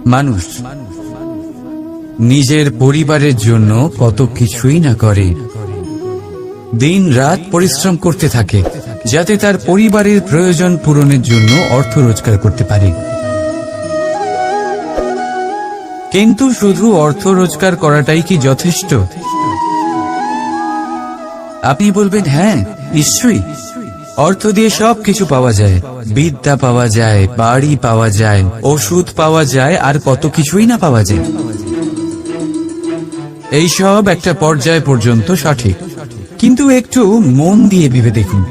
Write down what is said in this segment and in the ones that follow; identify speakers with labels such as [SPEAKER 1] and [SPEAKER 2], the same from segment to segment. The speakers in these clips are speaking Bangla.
[SPEAKER 1] মানুষ নিজের পরিবারের জন্য কত কিছুই না করে, দিন রাত পরিশ্রম করতে থাকে যাতে তার পরিবারের প্রয়োজন পূরণের জন্য অর্থ রোজগার করতে পারে। কিন্তু শুধু অর্থ রোজগার করাটাই কি যথেষ্ট? আপনি বলবেন, হ্যাঁ নিশ্চয়ই, অর্থ দিয়ে সব কিছু পাওয়া যায়, বিদ্যা পাওয়া যায়, বাড়ি পাওয়া যায়, ওষুধ পাওয়া যায়, আর কত কিছুই না পাওয়া যায়। এই সব একটা পর্যায় পর্যন্ত সঠিক, কিন্তু একটু মন দিয়ে ভেবে দেখুন,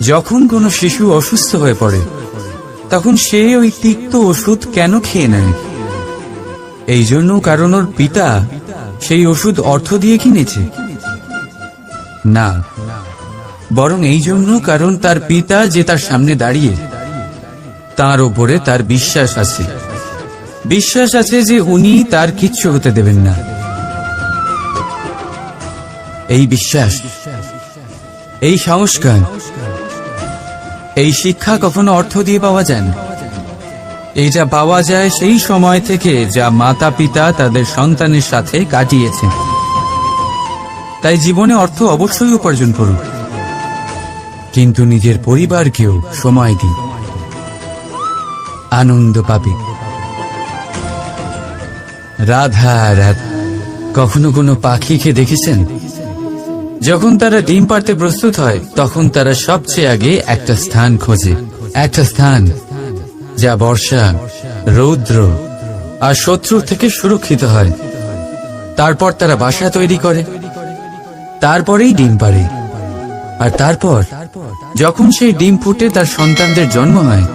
[SPEAKER 1] যখন কোনো শিশু অসুস্থ হয়ে পড়ে তখন সে ওই তিক্ত ওষুধ কেন খেয়ে নেয়? এই জন্য কারণ ওর পিতা সেই ওষুধ অর্থ দিয়ে কিনেছে? না, বরং এই জন্য কারণ তার পিতা যে তার সামনে দাঁড়িয়ে, তার ওপরে তার বিশ্বাস আছে, বিশ্বাস আছে যে উনি তার কিচ্ছু হতে দেবেন না। এই বিশ্বাস, এই সংস্কার, এই শিক্ষা কখনো অর্থ দিয়ে পাওয়া যায় না। এটা পাওয়া যায় সেই সময় থেকে যা মাতা পিতা তাদের সন্তানের সাথে কাটিয়েছেন। তাই জীবনে অর্থ অবশ্যই উপার্জন করুন, কিন্তু নিজের পরিবারকেও সময় দিন, আনন্দ পাবে। রাধা রাধা। কখনো কোনো পাখিকে দেখেছেন? যখন তারা ডিম পাড়তে প্রস্তুত হয় তখন তারা সবচেয়ে আগে একটা স্থান খোঁজে, একটা স্থান যা বর্ষা, রৌদ্র আর শত্রু থেকে সুরক্ষিত হয়। তারপর তারা বাসা তৈরি করে, তারপরেই ডিম পাড়ে। আর তারপর যখন সেই ডিম ফুটে তার সন্তানদের জন্ম হয়,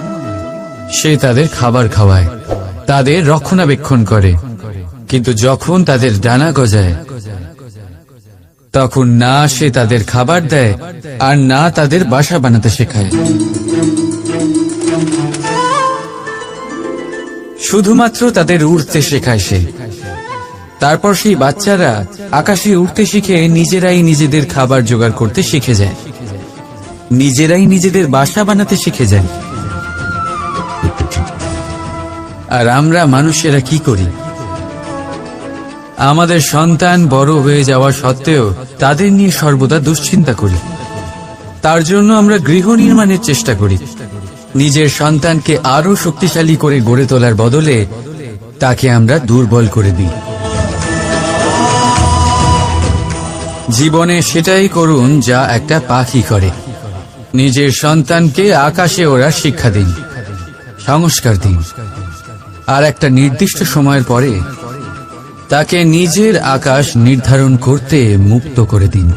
[SPEAKER 1] সে তাদের খাবার খাওয়ায়, তাদের রক্ষণাবেক্ষণ করে। কিন্তু যখন তাদের ডানা গজায় তখন না সে তাদের খাবার দেয় আর না তাদের বাসা বানাতে শেখায়। শুধুমাত্র তাদের উড়তে শেখায় সে। তারপর সেই বাচ্চারা আকাশে উড়তে শিখে নিজেরাই নিজেদের খাবার জোগাড় করতে শিখে যায়, নিজেরাই নিজেদের বাসা বানাতে শিখে যায়। আর আমরা মানুষেরা কি করি? আমাদের সন্তান বড় হয়ে যাওয়া সত্ত্বেও তাদের নিয়ে সর্বদা দুশ্চিন্তা করি। তার জন্য আমরা গৃহ নির্মাণের চেষ্টা করি, নিজের সন্তানকে আরো শক্তিশালী করে গড়ে তোলার বদলে তাকে আমরা দুর্বল করে দিই। জীবনে সেটাই করুন যা একটা পাখি করে। নিজের সন্তানকে আকাশে ওড়ার শিক্ষা দিন, সংস্কার দিন, আর একটা নির্দিষ্ট সময়ের পরে তাকে নিজের আকাশ নির্ধারণ করতে মুক্ত করে দিন।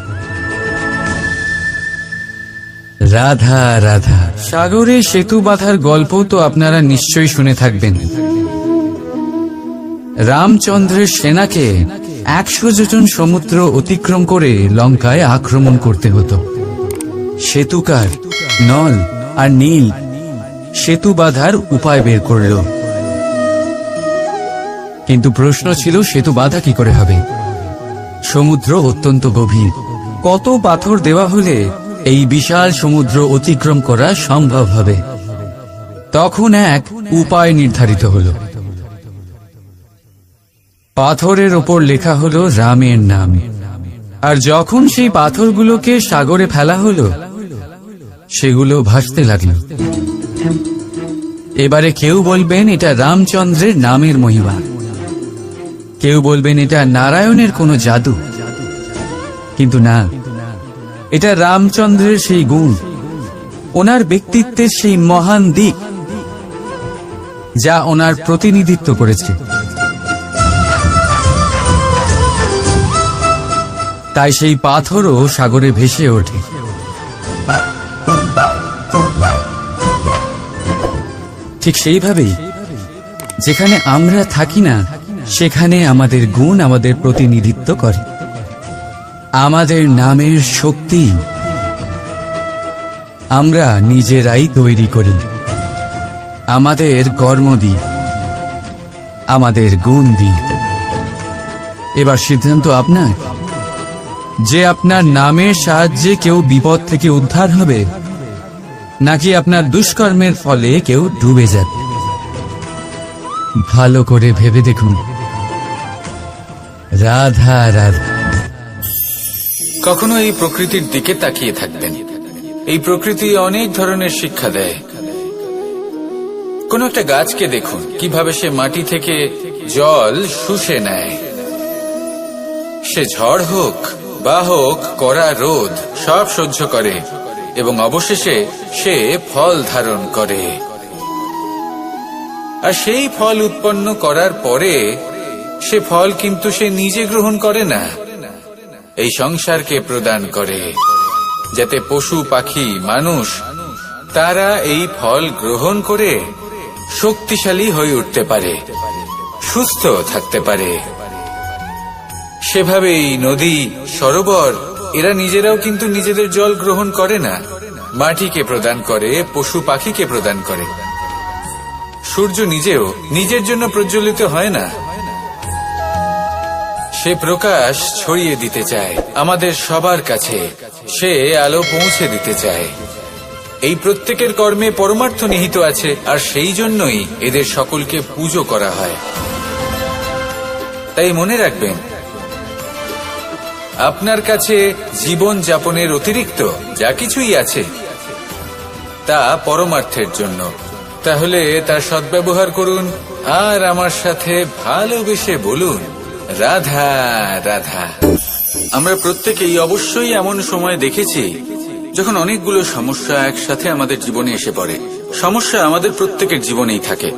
[SPEAKER 1] রাধা রাধা। সাগরে সেতু বাঁধার গল্প তো আপনারা নিশ্চয়ই শুনে থাকবেন। রামচন্দ্রের সেনাকে 100 যোজন সমুদ্র অতিক্রম করে লঙ্কায় আক্রমণ করতে হতো। সেতুকার নল আর নীল সেতু বাঁধার উপায় বের করল, কিন্তু প্রশ্ন ছিল সেতু বাঁধা কি করে হবে? সমুদ্র অত্যন্ত গভীর, কত পাথর দেওয়া হলে এই বিশাল সমুদ্র অতিক্রম করা সম্ভব হবে? তখন এক উপায় নির্ধারিত হল। পাথরের ওপর লেখা হলো রামের নাম, আর যখন সেই পাথরগুলোকে সাগরে ফেলা হলো সেগুলো ভাসতে লাগলো। এবারে কেউ বলবেন এটা রামচন্দ্রের নামের মহিমা, কেউ বলবেন এটা নারায়ণের কোনো জাদু, কিন্তু না, এটা রামচন্দ্রের সেই গুণ, ওনার ব্যক্তিত্বের সেই মহান দিক যা ওনার প্রতিনিধিত্ব করেছে। তাই সেই পাথরও সাগরে ভেসে ওঠে। ঠিক সেইভাবেই যেখানে আমরা থাকি না সেখানে আমাদের গুণ আমাদের প্রতিনিধিত্ব করে। আমাদের নামের শক্তি আমরা নিজেরাই তৈরি করি, আমাদের কর্ম দিই, আমাদের গুণ দিই। এবার সিদ্ধান্ত আপনার যে আপনার নামের সাহায্যে কেউ বিপদ থেকে উদ্ধার হবে নাকি আপনার দুষ্কর্মের ফলে কেউ ডুবে যাবে। ভালো করে ভেবে দেখুন। রাধা রাধা।
[SPEAKER 2] কখনো এই প্রকৃতির দিকে তাকিয়ে থাকবেন। এই প্রকৃতি অনেক ধরনের শিক্ষা দেয়। কোন একটা গাছকে দেখুন কিভাবে সে মাটি থেকে জল শুষে নেয়। সে ঝড় হোক বা হোক কড়া রোদ সব সহ্য করে এবং অবশেষে সে ফল ধারণ করে। আর সেই ফল উৎপন্ন করার পরে সে ফল কিন্তু সে নিজে গ্রহণ করে না, এই সংসারকে প্রদান করে, যাতে পশু পাখি মানুষ তারা এই ফল গ্রহণ করে শক্তিশালী হয়ে উঠতে পারে, সুস্থ থাকতে পারে। সেভাবেই নদী, সরোবর এরা নিজেরাও কিন্তু নিজেদের জল গ্রহণ করে না, মাটিকে প্রদান করে, পশু পাখিকে প্রদান করে। সূর্য নিজেও নিজের জন্য প্রজ্বলিত হয় না, সে প্রকাশ ছড়িয়ে দিতে চায় আমাদের সবার কাছে, সে আলো পৌঁছে দিতে চায়। এই প্রত্যেকের কর্মে পরমার্থ নিহিত আছে, আর সেই জন্যই এদের সকলকে পুজো করা হয়। তাই মনে রাখবেন, আপনার কাছে জীবন যাপনের অতিরিক্ত যা কিছুই আছে তা পরমার্থের জন্য। তাহলে তার সদ্ব্যবহার করুন আর আমার সাথে ভালোবেসে বলুন, রাধা রাধা। আমরা প্রত্যেকেই অবশ্যই এমন সময় দেখেছি যখন অনেকগুলো সমস্যা একসাথে আমাদের জীবনে এসে পড়ে। সমস্যা আমাদের প্রত্যেকের জীবনেই থাকে।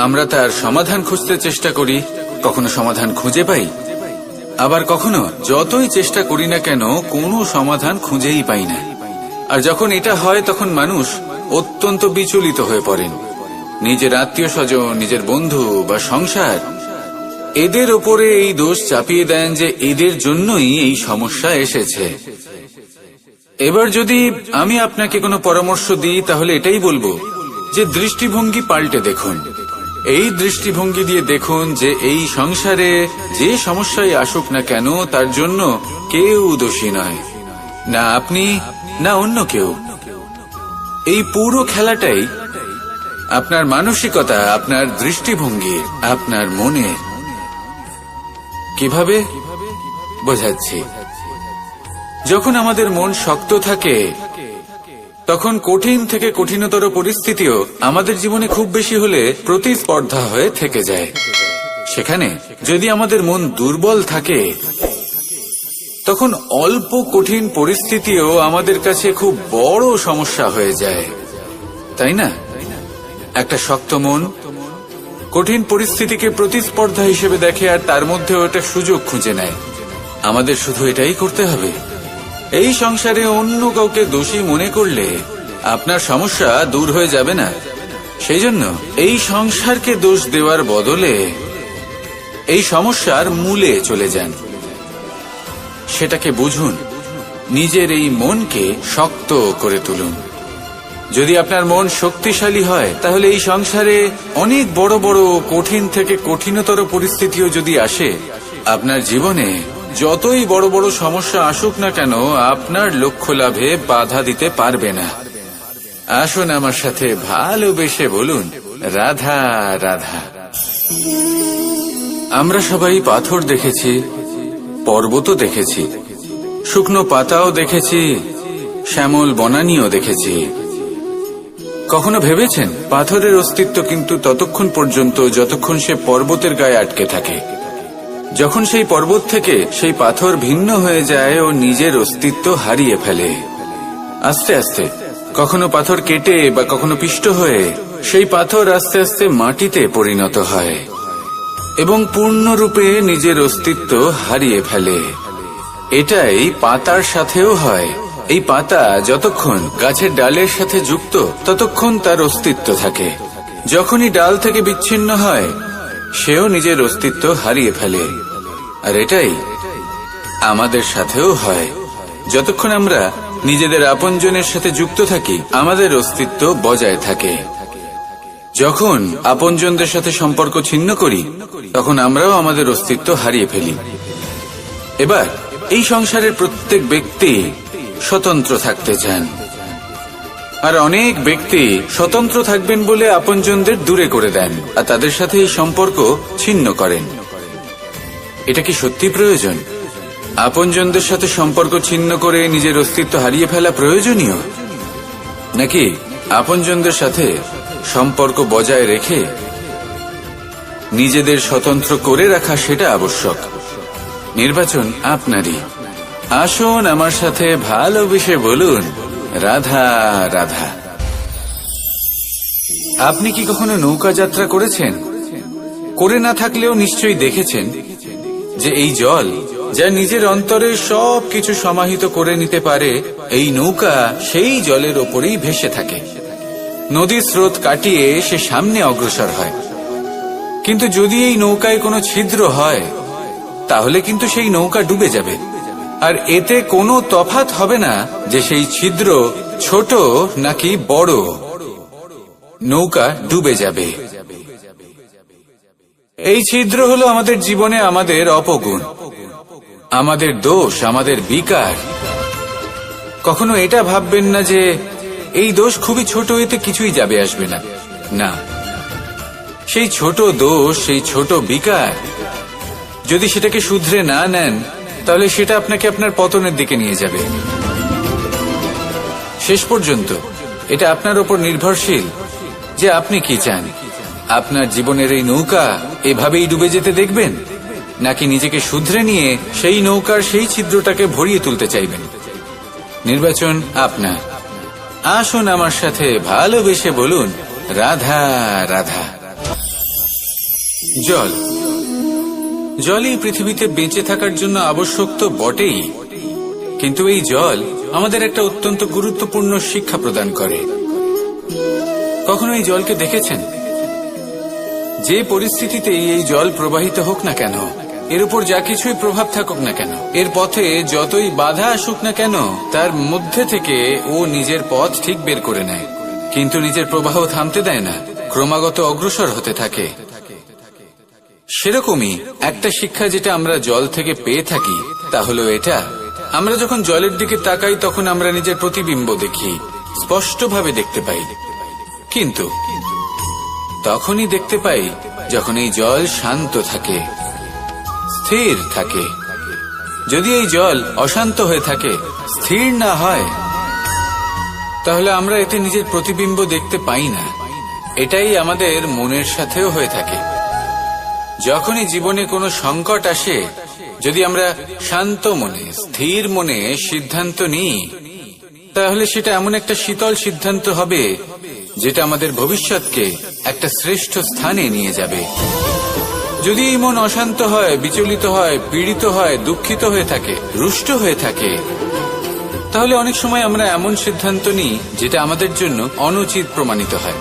[SPEAKER 2] আমরা তার সমাধান খুঁজতে চেষ্টা করি, কখনো সমাধান খুঁজে পাই, আবার কখনো যতই চেষ্টা করি না কেন কোনো সমাধান খুঁজেই পাই না। আর যখন এটা হয় তখন মানুষ অত্যন্ত বিচলিত হয়ে পড়েন। নিজের আত্মীয় স্বজন, নিজের বন্ধু বা সংসার এদের ওপরে এই দোষ চাপিয়ে দেন যে এদের জন্যই এই সমস্যা এসেছে। এবার যদি আমি আপনাকে কোনো পরামর্শ দিই তাহলে এটাই বলবো যে দৃষ্টিভঙ্গি পাল্টে দেখুন। এই দৃষ্টিভঙ্গি দিয়ে দেখুন যে এই সংসারে যে সমস্যায় আসুক না কেন তার জন্য কেউ দোষী নয়, না আপনি না অন্য কেউ। এই পুরো খেলাটাই আপনার মানসিকতা, আপনার দৃষ্টিভঙ্গি, আপনার মনের। কিভাবে বোঝাচ্ছি? যখন আমাদের মন শক্ত থাকে তখন কঠিন থেকে কঠিনতর পরিস্থিতিও আমাদের জীবনে খুব বেশি হলে প্রতিস্পর্ধা হয়ে থেকে যায়। সেখানে যদি আমাদের মন দুর্বল থাকে তখন অল্প কঠিন পরিস্থিতিও আমাদের কাছে খুব বড় সমস্যা হয়ে যায়, তাই না? একটা শক্ত মন কঠিন পরিস্থিতিকে প্রতিস্পর্ধা হিসেবে দেখে আর তার মধ্যে ওটা সুযোগ খুঁজে নেয়। আমাদের শুধু এটাই করতে হবে। এই সংসারে অন্য কাউকে দোষী মনে করলে আপনার সমস্যা দূর হয়ে যাবে না। সেই জন্য এই সংসারকে দোষ দেওয়ার বদলে এই সমস্যার মূলে চলে যান, সেটাকে বুঝুন, নিজের এই মনকে শক্ত করে তুলুন। যদি আপনার মন শক্তিশালী হয় তাহলে এই সংসারে অনেক বড় বড় কঠিন থেকে কঠিনতর পরিস্থিতিও যদি আসে, আপনার জীবনে যতই বড় বড় সমস্যা আসুক না কেন আপনার লক্ষ্য লাভে বাধা দিতে পারবে না। আসুন আমার সাথে ভালোবেসে বলুন, রাধা রাধা। আমরা সবাই পাথর দেখেছি, পর্বতও দেখেছি, শুকনো পাতাও দেখেছি, শ্যামল বনানীও দেখেছি। কখনো ভেবেছেন পাথরের অস্তিত্ব কিন্তু ততক্ষণ পর্যন্ত যতক্ষণ সে পর্বতের গায়ে আটকে থাকে। যখন সেই পর্বত থেকে সেই পাথর ভিন্ন হয়ে যায় ও নিজের অস্তিত্ব হারিয়ে ফেলে। আস্তে আস্তে কখনো পাথর কেটে বা কখনো পিষ্ট হয়ে সেই পাথর আস্তে আস্তে মাটিতে পরিণত হয় এবং পূর্ণরূপে নিজের অস্তিত্ব হারিয়ে ফেলে। এটাই পাতার সাথেও হয়। এই পাতা যতক্ষণ গাছের ডালের সাথে যুক্ত ততক্ষণ তার অস্তিত্ব থাকে। যখনই ডাল থেকে বিচ্ছিন্ন হয় সেও নিজের অস্তিত্ব হারিয়ে ফেলে। আর এটাই আমাদের সাথেও হয়। যতক্ষণ আমরা নিজেদের আপনজনের সাথে যুক্ত থাকি আমাদের অস্তিত্ব বজায় থাকে। যখন আপনজনদের সাথে সম্পর্ক ছিন্ন করি তখন আমরাও আমাদের অস্তিত্ব হারিয়ে ফেলি। এবার এই সংসারের প্রত্যেক ব্যক্তি স্বতন্ত্র থাকতে চান, আর অনেক ব্যক্তি স্বতন্ত্র থাকবেন বলে আপনজনদের দূরে করে দেন আর তাদের সাথে এই সম্পর্ক ছিন্ন করেন। এটা কি সত্যি প্রয়োজন? আপনজনদের সাথে সম্পর্ক ছিন্ন করে নিজের অস্তিত্ব হারিয়ে ফেলা প্রয়োজনীয়, নাকি আপনজনদের সাথে সম্পর্ক বজায় রেখে নিজেদের স্বতন্ত্র করে রাখা সেটা আবশ্যক? নির্বাচন আপনারই। আসুন আমার সাথে ভালোবেসে বলুন, রাধা রাধা। আপনি কি কখনো নৌকা যাত্রা করেছেন? করে না থাকলেও নিশ্চয়ই দেখেছেন যে এই জল যা নিজের অন্তরে সব কিছু সমাহিত করে নিতে পারে, এই নৌকা সেই জলের ওপরেই ভেসে থাকে। নদীর স্রোত কাটিয়ে সে সামনে অগ্রসর হয়। কিন্তু যদি এই নৌকায় কোনো ছিদ্র হয় তাহলে কিন্তু সেই নৌকা ডুবে যাবে। আর এতে কোনো তফাৎ হবে না যে সেই ছিদ্র ছোট নাকি বড়, নৌকা ডুবে যাবে। এই ছিদ্র হলো আমাদের জীবনে আমাদের অপগুণ, আমাদের দোষ, আমাদের বিকার। কখনো এটা ভাববেন না যে এই দোষ খুবই ছোট, এতে কিছুই যাবে আসবে না। না, সেই ছোট দোষ, সেই ছোট বিকার যদি সেটাকে শুধরে না নেন তাহলে সেটা আপনাকে আপনার পতনের দিকে নিয়ে যাবে। শেষ পর্যন্ত এটা আপনার উপর নির্ভরশীল যে আপনি কি চান। আপনার জীবনের এই নৌকা এভাবেই ডুবে যেতে দেখবেন, নাকি নিজেকে শুধরে নিয়ে সেই নৌকার সেই ছিদ্রটাকে ভরিয়ে তুলতে চাইবেন? নির্বাচন আপনার। আসুন আমার সাথে ভালোবেসে বলুন, রাধা রাধা। জল, জলই পৃথিবীতে বেঁচে থাকার জন্য আবশ্যক তো বটেই, কিন্তু এই জল আমাদের একটা অত্যন্ত গুরুত্বপূর্ণ শিক্ষা প্রদান করে। কখনো এই জলকে দেখেছেন? যে পরিস্থিতিতেই এই জল প্রবাহিত হোক না কেন, এর উপর যা কিছুই প্রভাব থাকুক না কেন, এর পথে যতই বাধা আসুক না কেন, তার মধ্যে থেকে ও নিজের পথ ঠিক বের করে নেয়, কিন্তু নিজের প্রবাহ থামতে দেয় না, ক্রমাগত অগ্রসর হতে থাকে। সেরকমই একটা শিক্ষা যেটা আমরা জল থেকে পেয়ে থাকি তা হলো এটা, আমরা যখন জলের দিকে তাকাই তখন আমরা নিজের প্রতিবিম্ব দেখি, স্পষ্টভাবে দেখতে পাই। কিন্তু তখনই দেখতে পাই যখন এই জল শান্ত থাকে, স্থির থাকে। যদি এই জল অশান্ত হয়ে থাকে, স্থির না হয়, তাহলে আমরা এতে নিজের প্রতিবিম্ব দেখতে পাই না। এটাই আমাদের মনের সাথেও হয়ে থাকে। যখনই জীবনে কোনো সংকট আসে, যদি আমরা শান্ত মনে, স্থির মনে সিদ্ধান্ত নিই, তাহলে সেটা এমন একটা শীতল সিদ্ধান্ত হবে যেটা আমাদের ভবিষ্যৎকে একটা শ্রেষ্ঠ স্থানে নিয়ে যাবে। যদি এই মন অশান্ত হয়, বিচলিত হয়, পীড়িত হয়, দুঃখিত হয়ে থাকে, রুষ্ট হয়ে থাকে, তাহলে অনেক সময় আমরা এমন সিদ্ধান্ত নিই যেটা আমাদের জন্য অনুচিত প্রমাণিত হয়।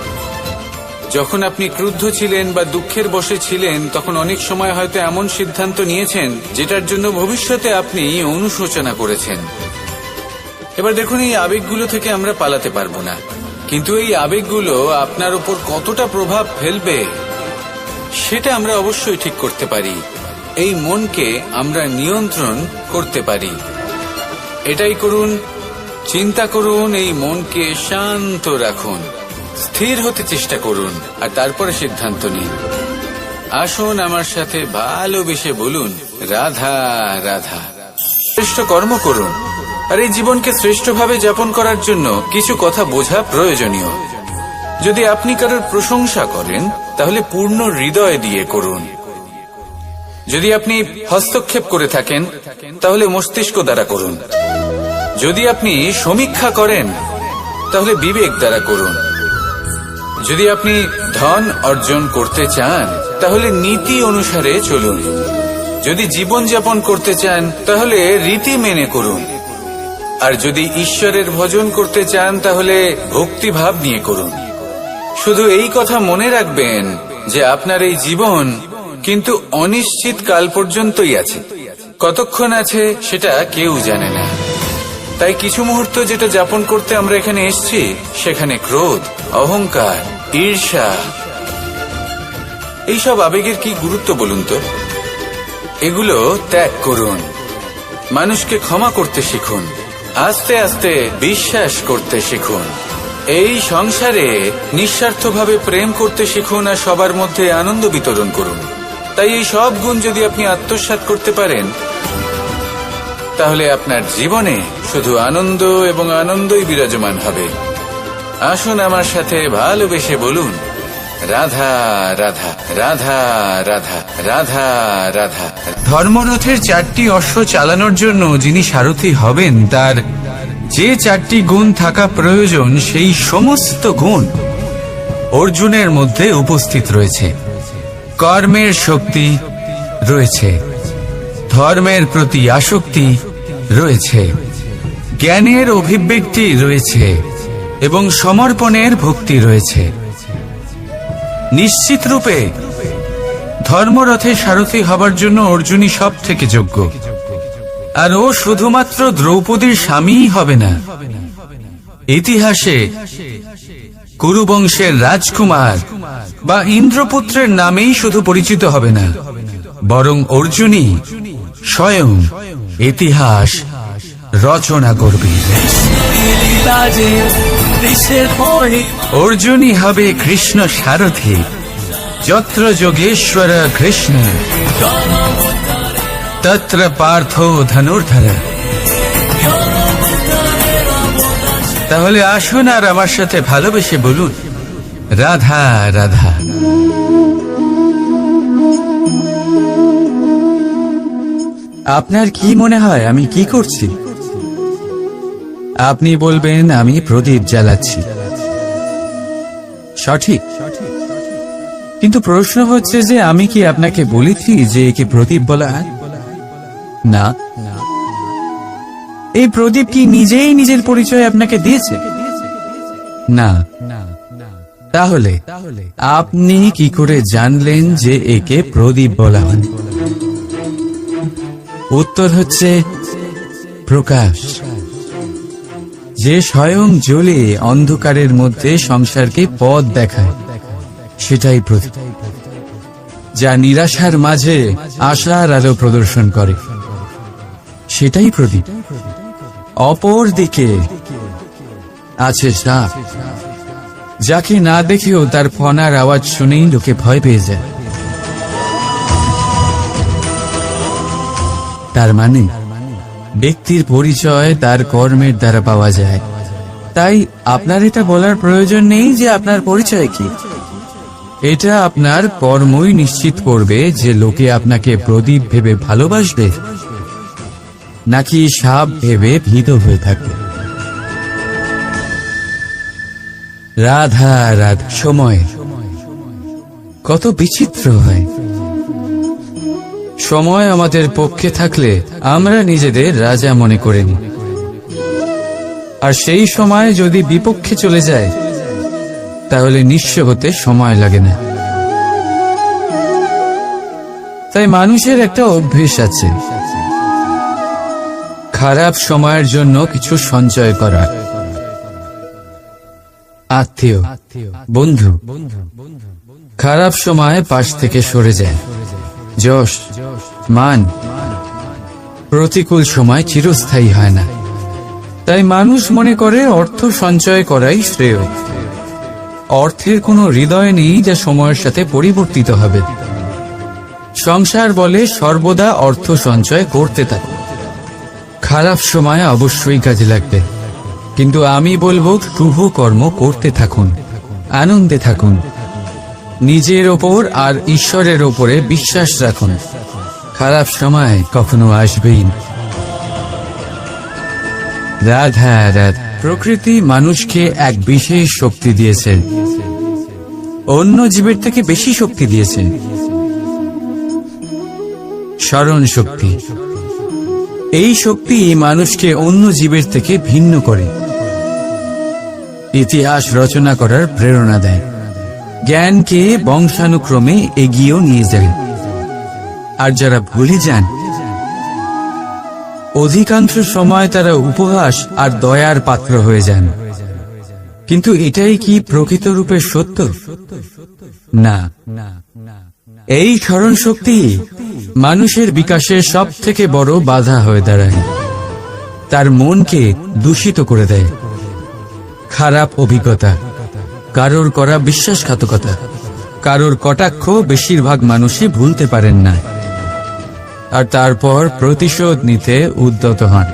[SPEAKER 2] যখন আপনি ক্রুদ্ধ ছিলেন বা দুঃখের বশে ছিলেন, তখন অনেক সময় হয়তো এমন সিদ্ধান্ত নিয়েছেন যেটার জন্য ভবিষ্যতে আপনি অনুশোচনা করেছেন। এবার দেখুন, এই আবেগগুলো থেকে আমরা পালাতে পারবো না, কিন্তু এই আবেগগুলো আপনার উপর কতটা প্রভাব ফেলবে সেটা আমরা অবশ্যই ঠিক করতে পারি। এই মনকে আমরা নিয়ন্ত্রণ করতে পারি। এটাই করুন, চিন্তা করুন, এই মনকে শান্ত রাখুন, স্থির হতে চেষ্টা করুন, আর তারপরে সিদ্ধান্ত নিন। আসুন আমার সাথে ভালোবেসে বলুন, রাধা রাধা। শ্রেষ্ঠ কর্ম করুন, আর এই জীবনকে শ্রেষ্ঠভাবে যাপন করার জন্য কিছু কথা বোঝা প্রয়োজনীয়। যদি আপনি কারোর প্রশংসা করেন তাহলে পূর্ণ হৃদয় দিয়ে করুন। যদি আপনি হস্তক্ষেপ করে থাকেন তাহলে মস্তিষ্ক দ্বারা করুন। যদি আপনি সমীক্ষা করেন তাহলে বিবেক দ্বারা করুন। যদি আপনি ধন অর্জন করতে চান তাহলে নীতি অনুসারে চলুন। যদি জীবন যাপন করতে চান তাহলে রীতি মেনে করুন। আর যদি ঈশ্বরের ভজন করতে চান তাহলে ভক্তিভাব নিয়ে করুন। শুধু এই কথা মনে রাখবেন যে আপনার এই জীবন কিন্তু অনিশ্চিত কাল পর্যন্তই আছে। কতক্ষণ আছে সেটা কেউ জানে না। তাই কিছু মুহূর্ত যেটা যাপন করতে আমরা এখানে এসেছি, সেখানে ক্রোধ, অহংকার, ঈর্ষা, এইসব আবেগের কি গুরুত্ব বলুন তো? এগুলো ত্যাগ করুন। মানুষকে ক্ষমা করতে শিখুন। আস্তে আস্তে বিশ্বাস করতে শিখুন। এই সংসারে নিঃস্বার্থভাবে প্রেম করতে শিখুন আর সবার মধ্যে আনন্দ বিতরণ করুন। তাই এই সব গুণ যদি আপনি আত্মসাৎ করতে পারেন, তাহলে আপনার জীবনে শুধু আনন্দ এবং আনন্দই বিরাজমান হবে। আসুন আমার সাথে ভালোবেসে বলুন, রাধা রাধা রাধা রাধা রাধা রাধা। ধর্মরথের 4টি অশ্ব চালানোর জন্য যিনি সারথি হবেন, তার যে 4টি গুণ থাকা প্রয়োজন, সেই সমস্ত গুণ অর্জুনের মধ্যে উপস্থিত রয়েছে। কর্মের শক্তি রয়েছে, ধর্মের প্রতি আসক্তি রয়েছে, জ্ঞানের অভিব্যক্তি রয়েছে এবং সমর্পণের ভক্তি রয়েছে। নিশ্চিত রূপে ধর্মরথে সারথি হবার জন্য অর্জুনই সব থেকে যোগ্য। আর ও শুধুমাত্র দ্রৌপদীর স্বামীই হবে না, ইতিহাসে কুরুবংশের রাজকুমার বা ইন্দ্রপুত্রের নামেই শুধু পরিচিত হবে না, বরং অর্জুনই স্বয়ং ইতিহাস রচনা করবে। অর্জুনই হবে কৃষ্ণ সারথি, যত্র যোগেশ্বর কৃষ্ণ তত্র পার্থ ধনুর্ধর। তাহলে আসুন আর আমার সাথে ভালোবেসে বলুন, রাধা রাধা। আপনার কি মনে হয় আমি কি করছি? আপনি বলবেন আমি প্রদীপ জ্বালাচ্ছি। সঠিক, কিন্তু প্রশ্ন হচ্ছে যে আমি কি আপনাকে বলেছি যে একে প্রদীপ বলা হয়? না। এই প্রদীপ কি নিজেই নিজের পরিচয় আপনাকে দিয়েছে? না। তাহলে আপনি কি করে জানলেন যে একে প্রদীপ বলা হয়? উত্তর হচ্ছে প্রকাশ, যে স্বয়ং জ্বলে অন্ধকারের মধ্যে সংসারকে পথ দেখায়, সেটাই প্রদীপ। যা নিরাশার মাঝে আশার আলো প্রদর্শন করে, সেটাই প্রদীপ। অপর দিকে আছে সাপ, যাকে না দেখেও তার ফনার আওয়াজ শুনেই লোকে ভয় পেয়ে যায়। তার মানে ব্যক্তির পরিচয় তার কর্মের দ্বারা পাওয়া যায়। তাই আপনার এটা বলার প্রয়োজন নেই যে আপনার পরিচয় কি। এটা আপনার কর্মই নিশ্চিত করবে যে লোকে আপনাকে প্রদীপ ভেবে ভালোবাসবে নাকি সাপ ভেবে ভীত হয়ে থাকবে। রাধা রাধা। সময় কত বিচিত্র হয়। সময় আমাদের পক্ষে থাকলে আমরা নিজেদের রাজা মনে করে নিই, আর সেই সময় যদি বিপক্ষে চলে যায় তাহলে নিঃস্ব হতে সময় লাগে না। তাই মানুষের একটা অভ্যেস আছে, খারাপ সময়ের জন্য কিছু সঞ্চয় করা। আত্মীয়, বন্ধু খারাপ সময় পাশ থেকে সরে যায়। যশ, মান প্রতিকূল সময় চিরস্থায়ী হয় না। তাই মানুষ মনে করে অর্থ সঞ্চয় করাই শ্রেয়। অর্থের কোনো হৃদয় নেই যা সময়ের সাথে পরিবর্তিত হবে। সংসার বলে সর্বদা অর্থ সঞ্চয় করতে থাকো, খারাপ সময় অবশ্যই কাজে লাগবে। কিন্তু আমি বলবো শুভ কর্ম করতে থাকুন, আনন্দে থাকুন, নিজের ওপর আর ঈশ্বরের ওপরে বিশ্বাস রাখুন। খারাপ সময় কখনো আসবেই না। রাধা রাধা। প্রকৃতি মানুষকে এক বিশেষ শক্তি দিয়েছে, অন্য জীবের থেকে বেশি শক্তি দিয়েছে। স্মরণ শক্তি। এই শক্তি মানুষকে অন্য জীবের থেকে ভিন্ন করে, ইতিহাস রচনা করার প্রেরণা দেয়, জ্ঞানকে বংশানুক্রমে এগিয়েও নিয়ে যায়। আর যারা ভুলে যান, অধিকাংশ সময় তারা উপহাস আর দয়ার পাত্র হয়ে যান। কিন্তু এটাই কি প্রকৃত রূপে সত্য? না। এই স্মরণ শক্তি মানুষের বিকাশের সব থেকে বড় বাধা হয়ে দাঁড়ায়, তার মনকে দূষিত করে দেয়।
[SPEAKER 1] খারাপ অভিজ্ঞতা, কারোর করা বিশ্বাসঘাতকতা, কারোর কটাক্ষ বেশিরভাগ মানুষই ভুলতে পারেন না, আর তারপর প্রতিশোধ নিতে উদ্যত হন।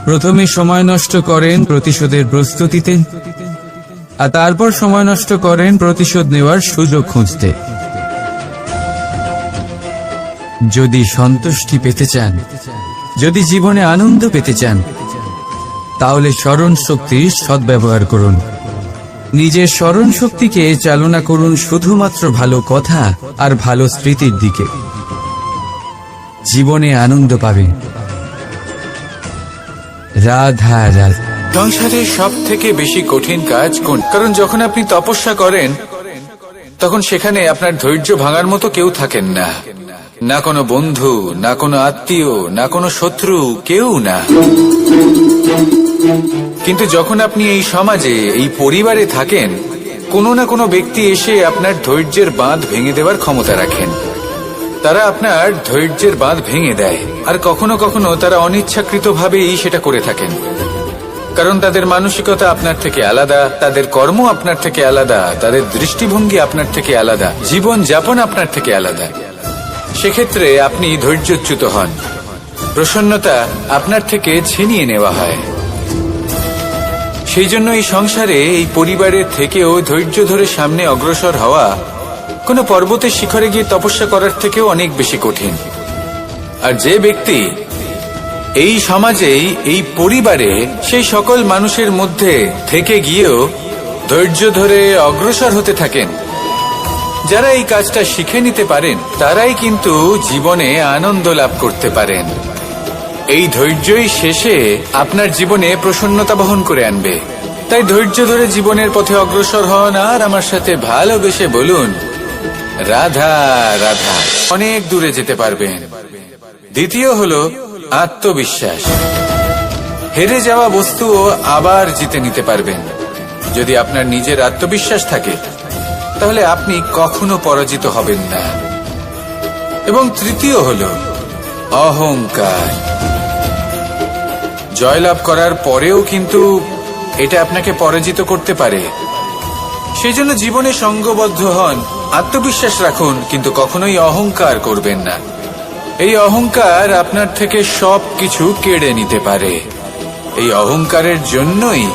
[SPEAKER 1] প্রথমে সময় নষ্ট করেন প্রতিশোধের প্রস্তুতিতে, আর তারপর সময় নষ্ট করেন প্রতিশোধ নেওয়ার সুযোগ খুঁজতে। যদি সন্তুষ্টি পেতে চান, যদি জীবনে আনন্দ পেতে চান, তাহলে স্মরণ শক্তির সদ্ব্যবহার করুন। নিজের স্মরণ শক্তিকে চালনা করুন শুধুমাত্র ভালো কথা আর ভালো স্মৃতির দিকে। জীবনে আনন্দ পাবেন। রাধা রাধা।
[SPEAKER 2] সংসারের সব থেকে বেশি কঠিন কাজ কোন? কারণ যখন আপনি তপস্যা করেন তখন সেখানে আপনার ধৈর্য ভাঙার মতো কেউ থাকেন না, না কোনো বন্ধু, না কোনো আত্মীয়, না কোনো শত্রু, কেউ না। কিন্তু যখন আপনি এই সমাজে, এই পরিবারে থাকেন, কোনো না কোনো ব্যক্তি এসে আপনার ধৈর্যের বাঁধ ভেঙে দেওয়ার ক্ষমতা রাখেন। তারা আপনার ধৈর্যের বাঁধ ভেঙে দেয়, আর কখনো কখনো তারা অনিচ্ছাকৃতভাবেই সেটা করে থাকেন। কারণ তাদের মানসিকতা আপনার থেকে আলাদা, তাদের কর্ম আপনার থেকে আলাদা, তাদের দৃষ্টিভঙ্গি আপনার থেকে আলাদা, জীবন যাপন আপনার থেকে আলাদা। সেক্ষেত্রে আপনি ধৈর্যচ্যুত হন, প্রসন্নতা আপনার থেকে ছিনিয়ে নেওয়া হয়। সেই জন্য এই সংসারে, এই পরিবারের থেকেও ধৈর্য ধরে সামনে অগ্রসর হওয়া কোনো পর্বতের শিখরে গিয়ে তপস্যা করার থেকেও অনেক বেশি কঠিন। আর যে ব্যক্তি এই সমাজেই, এই পরিবারে, সেই সকল মানুষের মধ্যে থেকে গিয়েও ধৈর্য ধরে অগ্রসর হতে থাকেন, যারা এই কাজটা শিখে নিতে পারেন, তারাই কিন্তু জীবনে আনন্দ লাভ করতে পারেন। এই ধৈর্যই শেষে আপনার জীবনে প্রসন্নতা বহন করে আনবে। তাই ধৈর্য ধরে জীবনের পথে অগ্রসর হন আর আমার সাথে ভালোবেসে বলুন, রাধা রাধা। অনেক দূরে যেতে পারবেন। দ্বিতীয় হলো আত্মবিশ্বাস। হেরে যাওয়া বস্তুও আবার জিতে নিতে পারবেন। যদি আপনার নিজের আত্মবিশ্বাস থাকে, তাহলে আপনি কখনো পরাজিত হবেন না। এবং তৃতীয় হলো অহংকার। জয়লাভ করার পরেও কিন্তু এটা আপনাকে পরাজিত করতে পারে। সেই জন্য জীবনে সঙ্গবদ্ধ হন, আত্মবিশ্বাস রাখুন, কিন্তু কখনোই অহংকার করবেন না। এই অহংকার আপনার থেকে সবকিছু কেড়ে নিতে পারে। এই অহংকারের জন্যই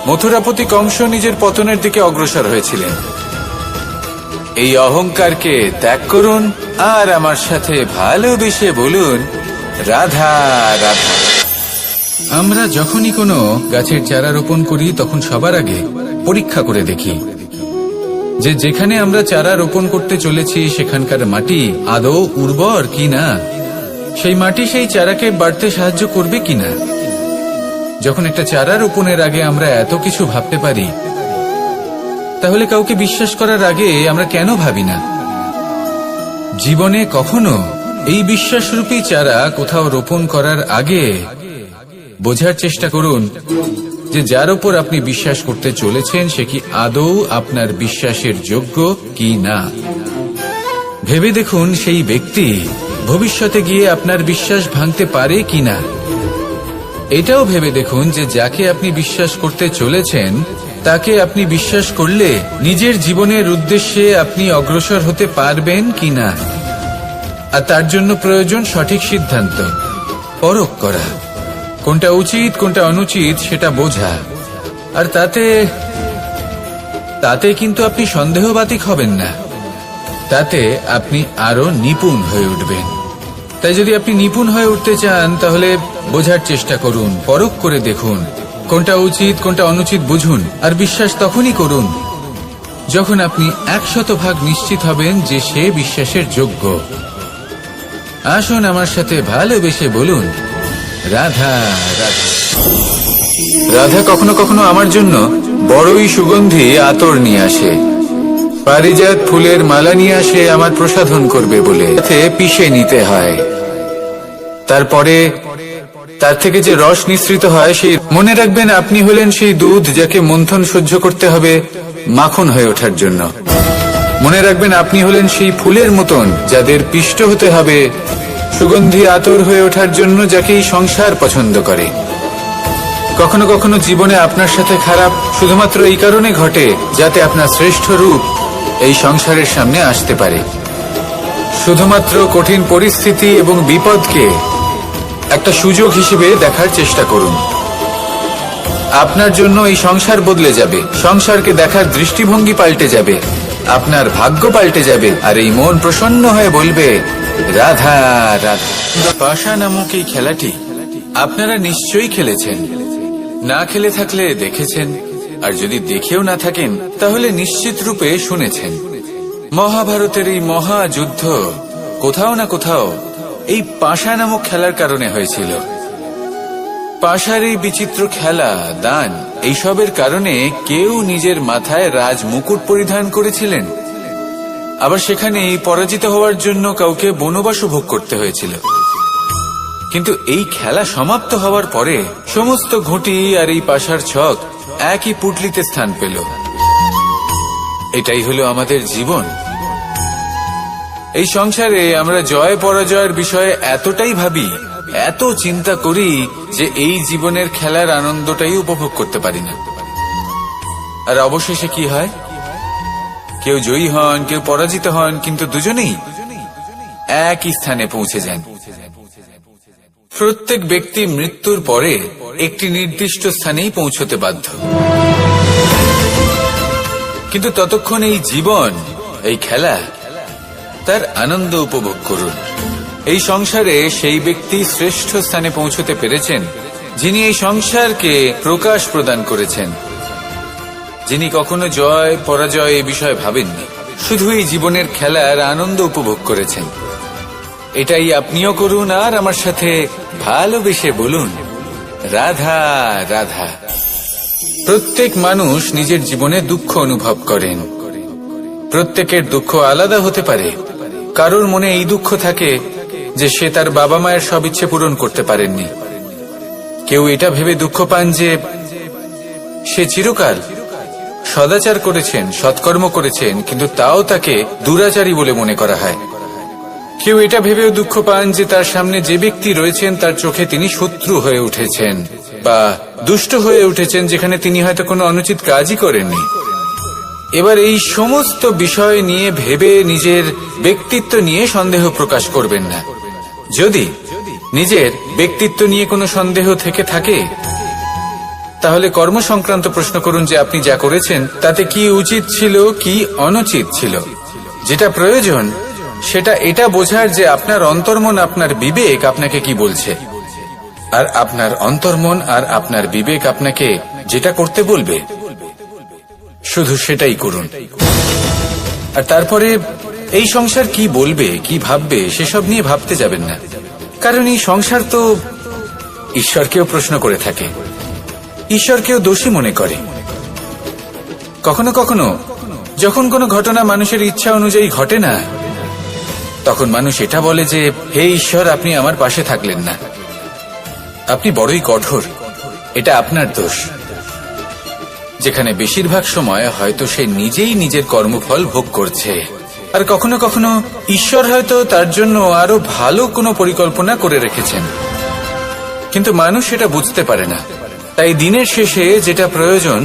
[SPEAKER 2] মথুরাপতি কংস নিজের পতনের দিকে অগ্রসর হয়েছিলেন। এই অহংকারকে ত্যাগ করুন আর আমার সাথে ভালোবেসে বলুন, রাধা রাধা। আমরা যখনই কোনো গাছের চারা রোপণ করি, তখন সবার আগে পরীক্ষা করে দেখি যে যেখানে আমরা চারা রোপণ করতে চলেছি সেখানকার মাটি আদৌ উর্বর কিনা, সেই মাটি সেই চারাকে বাড়তে সাহায্য করবে কিনা। যখন একটা চারা রোপণের আগে আমরা এত কিছু ভাবতে পারি, তাহলে কাউকে বিশ্বাস করার আগে আমরা কেন ভাবি না? জীবনে কখনো এই বিশ্বাসরূপী চারা কোথাও রোপণ করার আগে বোঝার চেষ্টা করুন যে যার উপর আপনি বিশ্বাস করতে চলেছেন সে কি আদৌ আপনার বিশ্বাসের যোগ্য কি না। ভেবে দেখুন সেই ব্যক্তি ভবিষ্যতে গিয়ে আপনার বিশ্বাস ভাঙতে পারে কিনা। এটাও ভেবে দেখুন যে যাকে আপনি বিশ্বাস করতে চলেছেন তাকে আপনি বিশ্বাস করলে নিজের জীবনের উদ্দেশ্যে আপনি অগ্রসর হতে পারবেন কিনা। আর তার জন্য প্রয়োজন সঠিক সিদ্ধান্ত, পরখ করা, কোনটা উচিত কোনটা অনুচিত সেটা বোঝা। আর তাতে কিন্তু আপনি সন্দেহবাতিক হবেন না, তাতে আপনি আরো নিপুণ হয়ে উঠবেন। তাই যদি আপনি নিপুণ হয়ে উঠতে চান, তাহলে বোঝার চেষ্টা করুন, পরখ করে দেখুন, কোনটা উচিত কোনটা অনুচিত বুঝুন। আর বিশ্বাস তখনই করুন যখন আপনি 100% নিশ্চিত হবেন যে সে বিশ্বাসের যোগ্য। আসুন আমার সাথে ভালোবেসে বলুন, রাধা রাধা। রাধা কখনো কখনো আমার জন্য বড়ই সুগন্ধি আতর নিয়ে আসে, পারিজাত ফুলের মালা নিয়ে আসে আমার প্রসাধন করবে বলে। সাথে পিষে নিতে হয়, তারপরে তার থেকে যে রস নিঃসৃত হয় সেই মনে রাখবেন আপনি হলেন সেই দুধ যাকে মন্থন সহ্য করতে হবে মাখন হয়ে ওঠার জন্য। মনে রাখবেন আপনি হলেন সেই ফুলের মতন যাদের পিষ্ট হতে হবে সুগন্ধি আতর হয়ে ওঠার জন্য, যাকে এই সংসার পছন্দ করে। কখনো কখনো জীবনে আপনার সাথে খারাপ শুধুমাত্র এই কারণে ঘটে যাতে আপনার শ্রেষ্ঠ রূপ এই সংসারের সামনে আসতে পারে। শুধুমাত্র কঠিন পরিস্থিতি এবং বিপদকে একটা সুযোগ হিসেবে দেখার চেষ্টা করুন। আপনার জন্য এই সংসার বদলে যাবে, সংসারকে দেখার দৃষ্টিভঙ্গি পাল্টে যাবে, আপনার ভাগ্য পাল্টে যাবে, আর এই মন প্রসন্ন হয়ে বলবে রাধা রাধা। পাশা নামক এই খেলাটি আপনারা নিশ্চয়ই খেলেছেন, না খেলে থাকলে দেখেছেন, আর যদি দেখেও না থাকেন তাহলে নিশ্চিত রূপে শুনেছেন। মহাভারতের এই মহাযুদ্ধ কোথাও না কোথাও এই পাশা নামক খেলার কারণে হয়েছিল। পাশার এই বিচিত্র খেলা, দান, এইসবের কারণে কেউ নিজের মাথায় রাজ মুকুট পরিধান করেছিলেন, আবার সেখানে পরাজিত হওয়ার জন্য কাউকে বনবাসও ভোগ করতে হয়েছিল। কিন্তু এই খেলা সমাপ্ত হওয়ার পরে সমস্ত ঘুঁটি আর এই পাশার ছক একই পুটলিতে স্থান পেল। এটাই হলো আমাদের জীবন। এই সংসারে আমরা জয় পরাজয়ের বিষয়ে এতটাই ভাবি, এত চিন্তা করি যে এই জীবনের খেলার আনন্দটাই উপভোগ করতে পারি না। আর অবশেষে কি হয়? কেউ জয়ী হন, কেউ পরাজিত হন, কিন্তু দুজনেই একই স্থানে পৌঁছে যান। প্রত্যেক ব্যক্তি মৃত্যুর পরে একটি নির্দিষ্ট স্থানেই পৌঁছতে বাধ্য, কিন্তু ততক্ষণ এই জীবন, এই খেলা, তার আনন্দ উপভোগ করুন। এই সংসারে সেই ব্যক্তি শ্রেষ্ঠ স্থানে পৌঁছতে পেরেছেন যিনি এই সংসারকে প্রকাশ প্রদান করেছেন, যিনি কখনো জয় পরাজয় এ বিষয়ে ভাবেননি, শুধু এই জীবনের খেলার আনন্দ উপভোগ করেছেন। এটাই আপনিও করুন, আর আমার সাথে ভালোবেসে বলুন রাধা রাধা। প্রত্যেক মানুষ নিজের জীবনে দুঃখ অনুভব করেন। প্রত্যেকের দুঃখ আলাদা হতে পারে। কারোর মনে এই দুঃখ থাকে যে সে তার বাবা মায়ের সব ইচ্ছে পূরণ করতে পারেননি। কেউ এটা ভেবে দুঃখ পান যে সে চিরকাল সদাচার করেছেন, সৎকর্ম করেছেন, কিন্তু তাও তাকে দুরাচারী বলে মনে করা হয়। কেউ এটা ভেবেও দুঃখ পান যে তার সামনে যে ব্যক্তি রয়েছেন তার চোখে তিনি শত্রু হয়ে উঠেছেন বা দুষ্ট হয়ে উঠেছেন, যেখানে তিনি হয়তো কোনো অনুচিত কাজই করেননি। এবার এই সমস্ত বিষয় নিয়ে ভেবে নিজের ব্যক্তিত্ব নিয়ে সন্দেহ প্রকাশ করবেন না। যদি নিজের ব্যক্তিত্ব নিয়ে কোনো সন্দেহ থেকে থাকে তাহলে কর্ম সংক্রান্ত প্রশ্ন করুন যে আপনি যা করেছেন তাতে কি উচিত ছিল, কি অনুচিত ছিল। যেটা প্রয়োজন সেটা এটা বোঝার যে আপনার অন্তর্মন, আপনার বিবেক আপনাকে কি বলছে, আর আপনার অন্তর্মন আর আপনার বিবেক আপনাকে যেটা করতে বলবে শুধু সেটাই করুন। আর তারপরে এই সংসার কি বলবে, কি ভাববে সেসব নিয়ে ভাবতে যাবেন না, কারণ এই সংসার তো ঈশ্বরকেও প্রশ্ন করে থাকে, ঈশ্বরকেও দোষী মনে করে। কখনো কখনো যখন কোনো ঘটনা মানুষের ইচ্ছা অনুযায়ী ঘটে না, তখন মানুষ এটা বলে যে হে ঈশ্বর, আপনি আমার পাশে থাকলেন না, আপনি বড়ই কঠোর, এটা আপনার দোষ। যেখানে বেশিরভাগ সময় হয়তো সে নিজেই নিজের কর্মফল ভোগ করছে। আর কখনো কখনো ঈশ্বর হয়তো তার জন্য আরো ভালো কোনো পরিকল্পনা করে রেখেছেন, কিন্তু মানুষ সেটা বুঝতে পারে না। তাই দিনের শেষে যেটা প্রয়োজন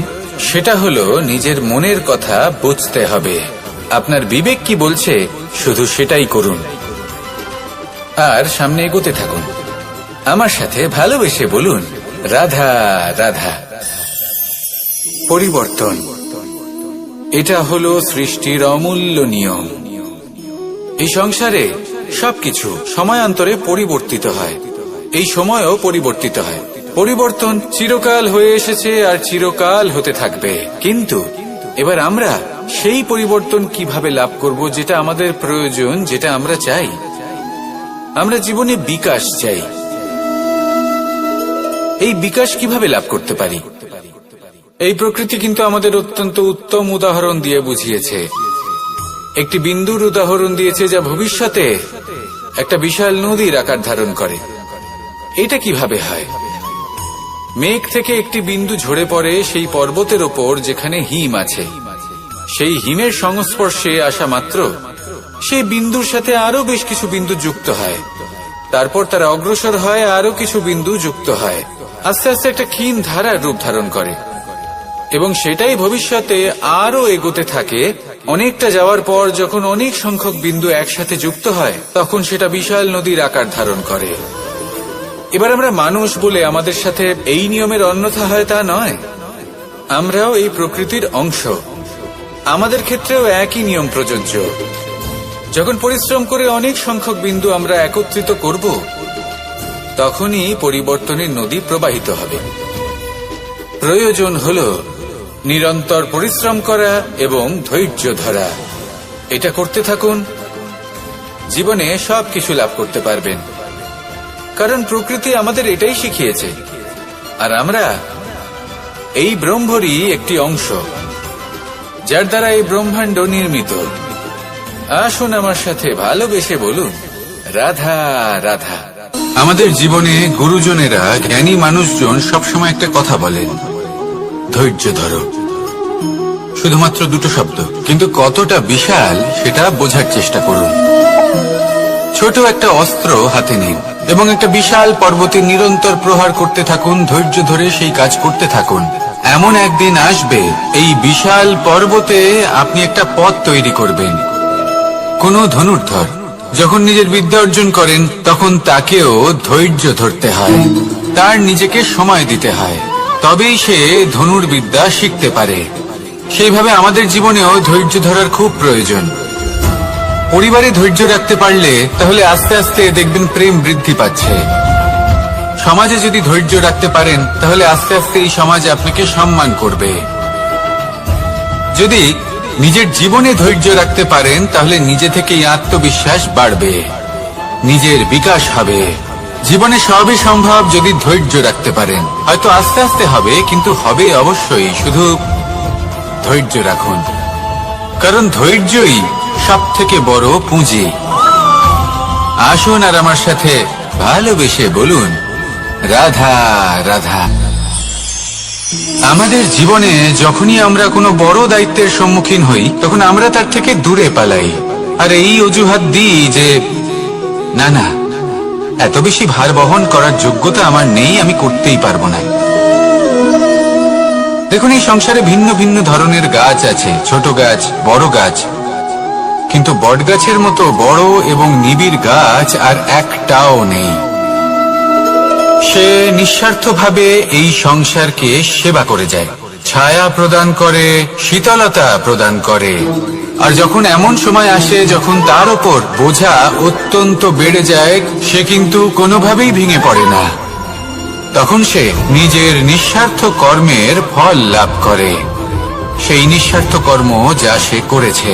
[SPEAKER 2] সেটা হলো নিজের মনের কথা বুঝতে হবে। আপনার বিবেক কি বলছে শুধু সেটাই করুন, আর সামনে এগোতে থাকুন। আমার সাথে ভালোবেসে বলুন রাধা রাধা। পরিবর্তন, এটা হলো সৃষ্টির অমূল্য নিয়ম। এই সংসারে সবকিছু সময়ান্তরে পরিবর্তিত হয়, এই সময়ও পরিবর্তিত হয়। পরিবর্তন চিরকাল হয়ে এসেছে আর চিরকাল হতে থাকবে, কিন্তু এবার আমরা সেই পরিবর্তন কিভাবে লাভ করব যেটা আমাদের প্রয়োজন, যেটা আমরা চাই। আমরা জীবনে বিকাশ চাই। এই বিকাশ কিভাবে লাভ করতে পারি? এই প্রকৃতি কিন্তু আমাদের অত্যন্ত উত্তম উদাহরণ দিয়ে বুঝিয়েছে। একটি বিন্দুর উদাহরণ দিয়েছে যা ভবিষ্যতে একটা বিশাল নদীর আকার ধারণ করে। এটা কিভাবে হয়? মেঘ থেকে একটি বিন্দু ঝরে পড়ে সেই পর্বতের ওপর যেখানে হিম আছে। সেই হিমের সংস্পর্শে আসা মাত্র সেই বিন্দুর সাথে আরো বেশ কিছু বিন্দু যুক্ত হয়। তারপর তারা অগ্রসর হয়, আরো কিছু বিন্দু যুক্ত হয়, আস্তে আস্তে একটা ক্ষীণ ধারার রূপ ধারণ করে এবং সেটাই ভবিষ্যতে আরো এগোতে থাকে। অনেকটা যাওয়ার পর যখন অনেক সংখ্যক বিন্দু একসাথে যুক্ত হয় তখন সেটা বিশাল নদীর আকার ধারণ করে। এবার আমরা মানুষ বলে আমাদের সাথে এই নিয়মের অন্যথা হয় তা নয়, আমরাও এই প্রকৃতির অংশ। আমাদের ক্ষেত্রেও একই নিয়ম প্রযোজ্য। যখন পরিশ্রম করে অনেক সংখ্যক বিন্দু আমরা একত্রিত করব তখনই পরিবর্তনের নদী প্রবাহিত হবে। প্রয়োজন হল নিরন্তর পরিশ্রম করা এবং ধৈর্য ধরা। এটা করতে থাকুন, জীবনে সবকিছু লাভ করতে পারবেন। কারণ প্রকৃতি আমাদের এটাই শিখিয়েছে, আর আমরা এই ব্রহ্মরই একটি অংশ, যার দ্বারা এই ব্রহ্মাণ্ড নির্মিত। আসুন আমার সাথে ভালোবেসে বলুন, রাধা রাধা।
[SPEAKER 3] আমাদের জীবনে গুরুজনেরা, জ্ঞানী মানুষজন সবসময় একটা কথা বলেন, ধৈর্য ধরো। শুধুমাত্র দুটো শব্দ, কিন্তু কতটা বিশাল সেটা বোঝার চেষ্টা করুন। ছোট একটা অস্ত্র হাতে নিন এবং একটা বিশাল পর্বতে নিরন্তর প্রহার করতে থাকুন। ধৈর্য ধরে সেই কাজ করতে থাকুন। এমন একদিন আসবে এই বিশাল পর্বতে আপনি একটা পথ তৈরি করবেন। কোনো ধনুর্ধর যখন নিজের বিদ্যা অর্জন করেন তখন তাকেও ধৈর্য ধরতে হয়, তার নিজেকে সময় দিতে হয়, তবেই সে ধনুর্বিদ্যা শিখতে পারে। সেইভাবে আমাদের জীবনেও ধৈর্য ধরার খুব প্রয়োজন। পরিবারে ধৈর্য রাখতে পারলে তাহলে আস্তে আস্তে দেখবেন প্রেম বৃদ্ধি পাচ্ছে। সমাজে যদি ধৈর্য রাখতে পারেন তাহলে আস্তে আস্তে এই সমাজ আপনাকে সম্মান করবে। যদি নিজের জীবনে ধৈর্য রাখতে পারেন তাহলে নিজে থেকেই আত্মবিশ্বাস বাড়বে, নিজের বিকাশ হবে। জীবনে সবই সম্ভব যদি ধৈর্য রাখতে পারেন। হয়তো আস্তে আস্তে হবে, কিন্তু হবে অবশ্যই। শুধু ধৈর্য রাখুন, কারণ ধৈর্যই সব থেকে বড় পুঁজি। আসুন আর আমার সাথে ভালোবেসে বলুন, রাধা রাধা। আমাদের জীবনে যখনই আমরা কোনো বড় দায়িত্বের সম্মুখীন হই তখন আমরা তার থেকে দূরে পালাই, আর এই অজুহাত দিই যে না না, এত বেশি ভার বহন করার যোগ্যতা আমার নেই, আমি করতেই পারবো না। দেখুন, এই সংসারে ভিন্ন ভিন্ন ধরনের গাছ আছে, ছোট গাছ, বড় গাছ, কিন্তু বট গাছের মতো বড় এবং নিবিড় গাছ আর একটাও নেই। সে নিঃস্বার্থভাবে এই সংসারকে সেবা করে যায়, ছায়া প্রদান করে, শীতলতা প্রদান করে। আর যখন এমন সময় আসে যখন তার ওপর বোঝা অত্যন্ত বেড়ে যায়, সে কিন্তু কোনোভাবেই ভেঙে পড়ে না। তখন সে নিজের নিঃস্বার্থ কর্মের ফল লাভ করে, সেই নিঃস্বার্থ কর্ম যা সে করেছে।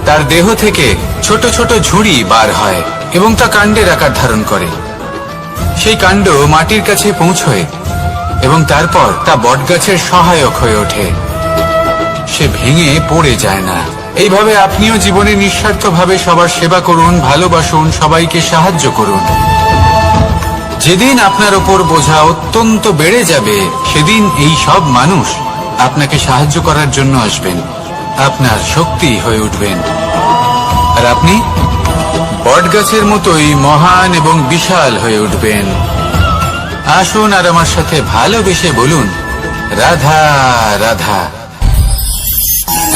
[SPEAKER 3] তার দেহ থেকে ছোট ছোট ঝুড়ি বার হয় এবং তা কাণ্ডের আকার ধারণ করে। সেই কাণ্ড মাটির কাছে পৌঁছয় এবং তারপর তা বটগাছের সহায়ক হয়ে ওঠে। সে ভেঙে পড়ে যায় না। এইভাবে আপনিও জীবনে নিঃস্বার্থভাবে সবার সেবা করুন, ভালোবাসুন, সবাইকে সাহায্য করুন। যেদিন আপনার ওপর বোঝা অত্যন্ত বেড়ে যাবে সেদিন এই সব মানুষ আপনাকে সাহায্য করার জন্য আসবেন, আপনার শক্তি হয়ে উঠবেন, আর আপনি বটগাছের মতোই মহান এবং বিশাল হয়ে উঠবেন। আসুন আর আমার সাথে ভালোবেসে বলুন, রাধা রাধা।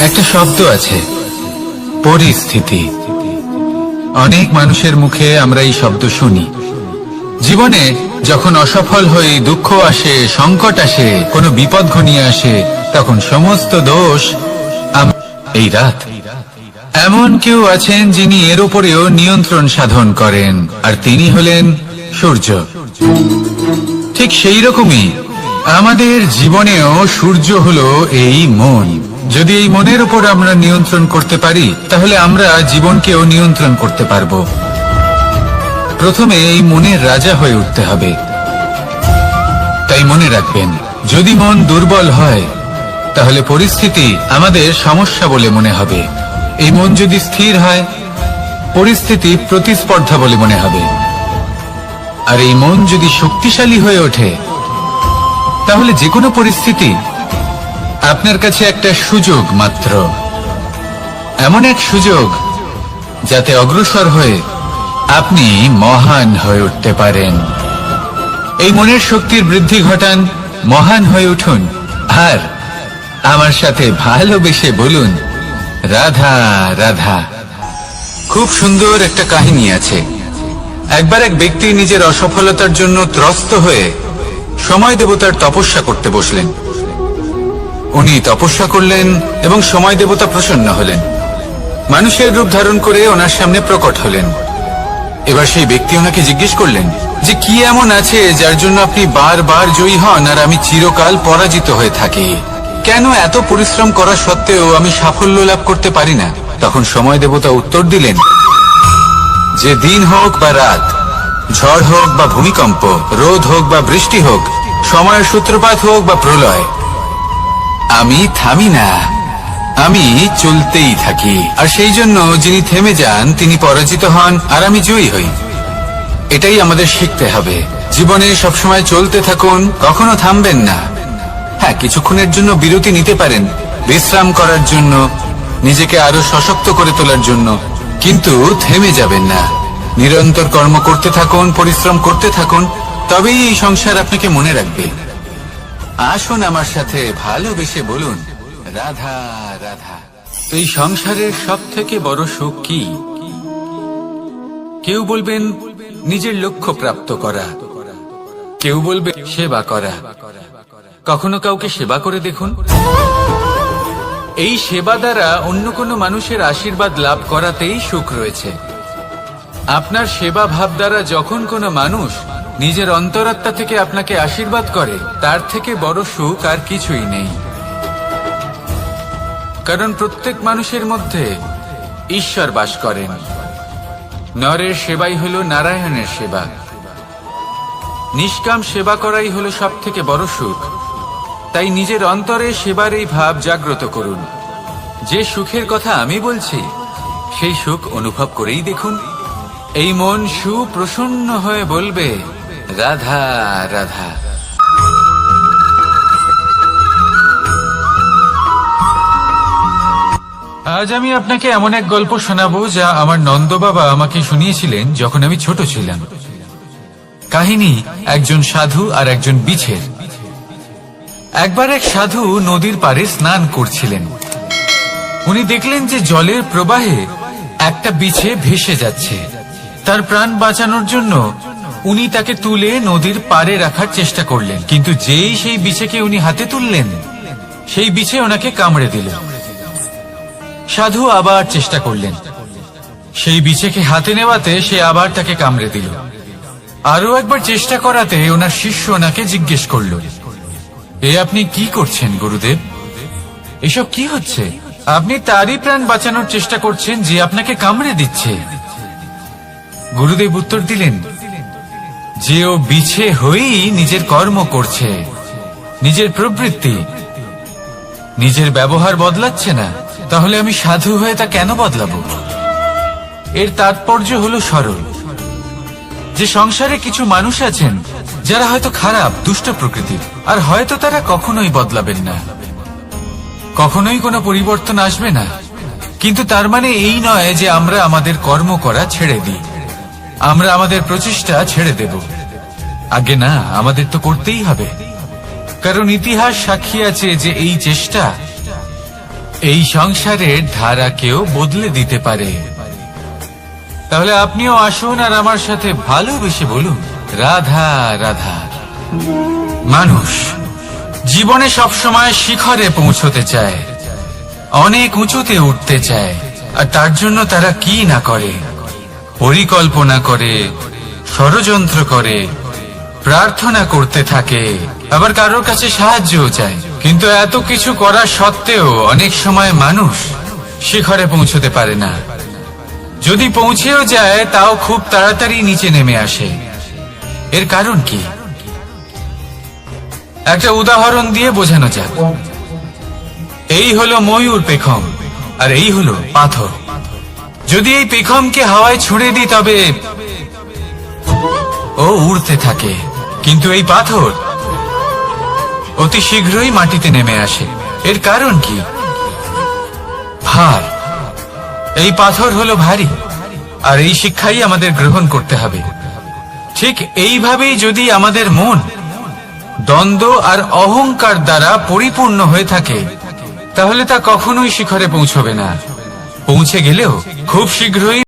[SPEAKER 3] একটা শব্দ আছে, পরিস্থিতি। অনেক মানুষের মুখে আমরা এই শব্দ শুনি। জীবনে যখন অসফল হয়ে দুঃখ আসে, সংকট আসে, কোনো বিপদ ঘনিয়ে আসে, তখন সমস্ত দোষ এই রাত। এমন কেউ আছেন যিনি এর উপরেও নিয়ন্ত্রণ সাধন করেন, আর তিনি হলেন সূর্য। ঠিক সেই রকমই আমাদের জীবনেও সূর্য হলো এই মন। যদি এই মনের উপর আমরা নিয়ন্ত্রণ করতে পারি তাহলে আমরা জীবনকেও নিয়ন্ত্রণ করতে পারবো। প্রথমে এই মনের রাজা হয়ে উঠতে হবে। তাই মনে রাখবেন, যদি মন দুর্বল হয় তাহলে পরিস্থিতি আমাদের সমস্যা বলে মনে হবে। এই মন যদি স্থির হয়, পরিস্থিতি প্রতিস্পর্ধা বলে মনে হবে। আর এই মন যদি শক্তিশালী হয়ে ওঠে তাহলে যে কোনো পরিস্থিতি আপনার কাছে একটা সুযোগ মাত্র, এমন এক সুযোগ যাতে অগ্রসর হয়ে আপনি মহান হয়ে উঠতে পারেন। এই মনের শক্তির বৃদ্ধি ঘটান, মহান হয়ে উঠুন, আর আমার সাথে ভালোবেসে বলুন, রাধা রাধা। খুব সুন্দর একটা কাহিনী আছে। একবার এক ব্যক্তি নিজের অসফলতার জন্য ত্রস্ত হয়ে সময় দেবতার তপস্যা করতে বসলেন। উনি তপস্যা করলেন এবং সময় দেবতা প্রসন্ন হলেন, মানুষের রূপ ধারণ করে ওনার সামনে প্রকট হলেন। এবার সেই ব্যক্তি ওনাকে জিজ্ঞেস করলেন যে কি এমন আছে যার জন্য আপনি বারবার জয়ী হন আর আমি চিরকাল পরাজিত হয়ে থাকি? কেন এত পরিশ্রম করা সত্ত্বেও আমি সাফল্য লাভ করতে পারি না? তখন সময় দেবতা উত্তর দিলেন যে দিন হোক বা রাত, ঝড় হোক বা ভূমিকম্প, রোদ হোক বা বৃষ্টি হোক, সময়ের সূত্রপাত হোক বা প্রলয়, আমি থামি না, আমি চলতেই থাকি। আর সেই জন্য যিনি থেমে যান তিনি পরাজিত হন আর আমি জয়ী হই। এটাই আমাদের শিখতে হবে। জীবনে সবসময় চলতে থাকুন, কখনো থামবেন না। হ্যাঁ, কিছুক্ষণের জন্য বিরতি নিতে পারেন, বিশ্রাম করার জন্য, নিজেকে আরো সশক্ত করে তোলার জন্য, কিন্তু থেমে যাবেন না। নিরন্তর কর্ম করতে থাকুন, পরিশ্রম করতে থাকুন, তবেই এই সংসার আপনাকে মনে রাখবে। আসুন আমার সাথে ভালোবেসে বলুন, রাধা রাধা। এই সংসারের সব থেকে বড় সুখ কি? কেউ বলবেন নিজের লক্ষ্য প্রাপ্ত করা, কেউ বলবে সেবা করা। কখনো কাউকে সেবা করে দেখুন। এই সেবা দ্বারা অন্য কোনো মানুষের আশীর্বাদ লাভ করাতেই সুখ রয়েছে। আপনার সেবা ভাব দ্বারা যখন কোনো মানুষ নিজের অন্তরাত্মা থেকে আপনাকে আশীর্বাদ করে, তার থেকে বড় সুখ আর কিছুই নেই। কারণ প্রত্যেক মানুষের মধ্যে ঈশ্বর বাস করেন। নরের সেবাই হলো নারায়ণের সেবা। নিষ্কাম সেবা করাই হলো সব থেকে বড় সুখ। তাই নিজের অন্তরে সেবার এই ভাব জাগ্রত করুন। যে সুখের কথা আমি বলছি সেই সুখ অনুভব করেই দেখুন। এই মন সুপ্রসন্ন হয়ে বলবে, রাধা রাধা। আজ আমি আপনাকে এমন এক গল্প শোনাবো যা আমার নন্দ বাবা আমাকে শুনিয়েছিলেন যখন আমি ছোট ছিলাম। কাহিনী একজন সাধু আর একজন বিছের। একবার এক সাধু নদীর পাড়ে স্নান করছিলেন। উনি দেখলেন যে জলের প্রবাহে একটা বিছে ভেসে যাচ্ছে। তার প্রাণ বাঁচানোর জন্য উনি তাকে তুলে নদীর পাড়ে রাখার চেষ্টা করলেন, কিন্তু যেই সেই বিছেকে উনি হাতে তুললেন, সেই বিছে ওনাকে কামড়ে দিল। সাধু আবার চেষ্টা করলেন, সেই বিছেকে হাতে নেওয়াতে সে আবার তাকে কামড়ে দিল। আরো একবার চেষ্টা করাতে ওনার শিষ্য ওনাকে জিজ্ঞেস করল, এ আপনি কি করছেন গুরুদেব? এসব কি হচ্ছে? আপনি তারই প্রাণ বাঁচানোর চেষ্টা করছেন যে আপনাকে কামড়ে দিচ্ছে। গুরুদেব উত্তর দিলেন যে ও বিছে হয়েই নিজের কর্ম করছে, নিজের প্রবৃত্তি, নিজের ব্যবহার বদলাচ্ছে না। তাহলে আমি সাধু হয়ে তা কেন বদলাবো? এর তাৎপর্য হলো সরল, যে সংসারে কিছু মানুষ আছেন যারা হয়তো খারাপ, দুষ্ট প্রকৃতির, আর হয়তো তারা কখনোই বদলাবেন না, কখনোই কোনো পরিবর্তন আসবে না। কিন্তু তার মানে এই নয় যে আমরা আমাদের কর্ম করা ছেড়ে দিই, আমরা আমাদের প্রচেষ্টা ছেড়ে দেব। আগে না, আমাদের তো করতেই হবে, কারণ ইতিহাস সাক্ষী আছে যে এই চেষ্টা এই সংসারের ধারাকেও বদলে দিতে পারে। তাহলে আপনিও আসুন আর আমার সাথে ভালোবেসে বলুন, রাধা রাধা। মানুষ জীবনে সবসময় শিখরে পৌঁছতে চায়, অনেক উঁচুতে উঠতে চায়, আর তার জন্য তারা কি না করে, পরিকল্পনা করে, ষড়যন্ত্র করে, প্রার্থনা করতে থাকে, আবার কারোর কাছে সাহায্যও চায়। কিন্তু এত কিছু করা সত্ত্বেও অনেক সময় মানুষ শিখরে পৌঁছতে পারে না। যদি পৌঁছেও যায় তাও খুব তাড়াতাড়ি নিচে নেমে আসে। এর কারণ কি? একটা উদাহরণ দিয়ে বোঝানো যাক। এই হলো ময়ূর পেখম, আর এই হলো পাথর। যদি এই পেখমকে হাওয়ায় ছুঁড়ে দিই তবে ও উড়তে থাকে, কিন্তু এই পাথর অতি শীঘ্রই মাটিতে নেমে আসে। এর কারণ কি? ভার। এই পাথর হলো ভারী, আর এই শিক্ষাই আমাদের গ্রহণ করতে হবে। ঠিক এইভাবেই যদি আমাদের মন দ্বন্দ্ব আর অহংকার দ্বারা পরিপূর্ণ হয়ে থাকে, তাহলে তা কখনোই শিখরে পৌঁছবে না। পৌঁছে গেলেও খুব শীঘ্রই